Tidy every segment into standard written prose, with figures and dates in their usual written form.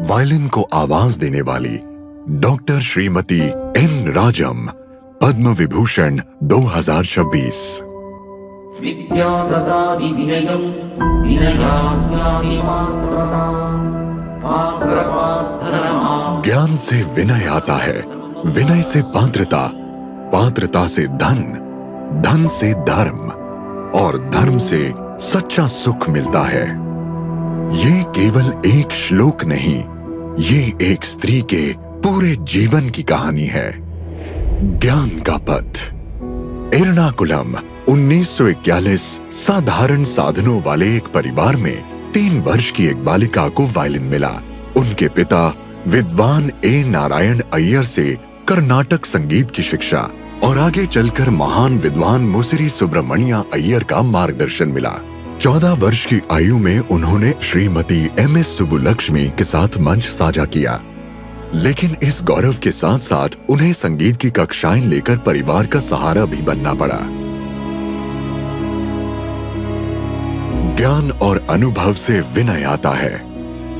Violin को आवाज देने वाली डॉक्टर श्रीमती एन राजम, पद्म विभूषण 2026। विद्या ददाति विनयं विनयाज्ञाति पात्रताम् पात्रपात्रमाम्। ज्ञान से विनय आता है, विनय से पात्रता, पात्रता से धन, धन से धर्म और धर्म से सच्चा सुख मिलता है। ये केवल एक श्लोक नहीं, ये एक स्त्री के पूरे जीवन की कहानी है। ज्ञान का पथ। एर्नाकुलम 1941 साधारण साधनों वाले एक परिवार में 3 वर्ष की एक बालिका को वायलिन मिला। उनके पिता विद्वान ए नारायण अय्यर से कर्नाटक संगीत की शिक्षा और आगे चलकर महान विद्वान मुसिरी सुब्रमण्या अय्यर का मार्गदर्शन मिला। 14 वर्ष की आयु में उन्होंने श्रीमती MS सुब्बुलक्ष्मी के साथ मंच साझा किया, लेकिन इस गौरव के साथ साथ उन्हें संगीत की कक्षाएं लेकर परिवार का सहारा भी बनना पड़ा। ज्ञान और अनुभव से विनय आता है।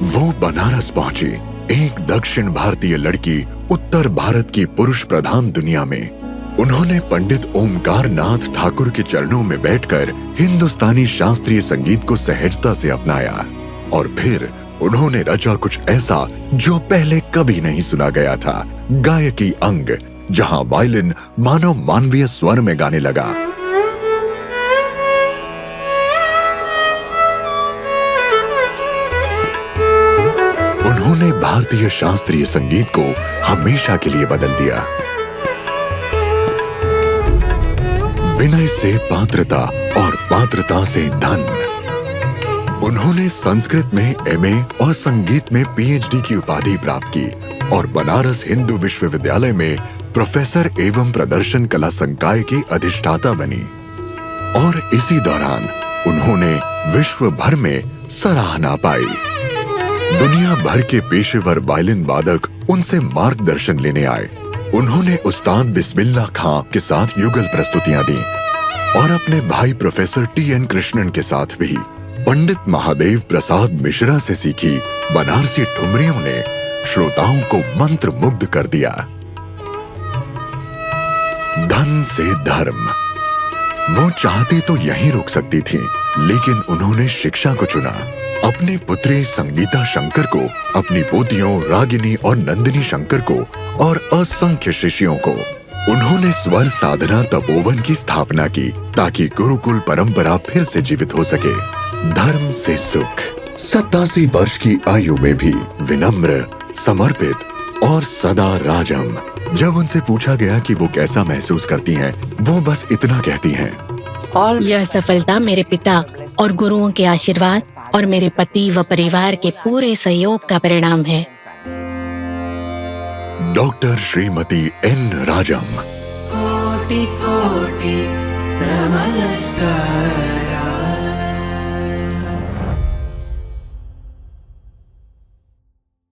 वो बनारस पहुंची, एक दक्षिण भारतीय लड़की उत्तर भारत की पुरुष प्रधान दुनिया में। उन्होंने पंडित ओमकार नाथ ठाकुर के चरणों में बैठकर हिंदुस्तानी शास्त्रीय संगीत को सहजता से अपनाया और फिर उन्होंने रचा कुछ ऐसा जो पहले कभी नहीं सुना गया था, गायकी अंग, जहां वायलिन मानव मानवीय स्वर में गाने लगा। उन्होंने भारतीय शास्त्रीय संगीत को हमेशा के लिए बदल दिया। विनय से पात्रता और पात्रता से धन। उन्होंने संस्कृत में MA और संगीत में PhD की उपाधि प्राप्त की और बनारस हिंदू विश्वविद्यालय में प्रोफेसर एवं प्रदर्शन कला संकाय की अधिष्ठाता बनी। और इसी दौरान उन्होंने विश्व भर में सराहना पाई। दुनिया भर के पेशेवर वायलिन वादक उनसे मार्गदर्शन लेने आए। उन्होंने उस्ताद बिस्मिल्लाह खां के साथ युगल प्रस्तुतियां दी और अपने भाई प्रोफेसर TN कृष्णन के साथ भी। पंडित महादेव प्रसाद मिश्रा से सीखी बनारसी ठुमरियों ने श्रोताओं को मंत्र मुग्ध कर दिया। धन से धर्म। वो चाहती तो यहीं रुक सकती थी, लेकिन उन्होंने शिक्षा को चुना। अपनी पुत्री संगीता शंकर को, अपनी पोतियों रागिनी और नंदिनी शंकर को और असंख्य शिष्यों को उन्होंने स्वर साधना तपोवन की स्थापना की ताकि गुरुकुल परंपरा फिर से जीवित हो सके। धर्म से सुख। 87 वर्ष की आयु में भी विनम्र, समर्पित और सदा राजम। जब उनसे पूछा गया कि वो कैसा महसूस करती हैं, वो बस इतना कहती हैं, यह सफलता मेरे पिता और गुरुओं के आशीर्वाद और मेरे पति व परिवार के पूरे सहयोग का परिणाम है। Doctor Shrimati N Rajam. कोटि कोटि नमस्कार।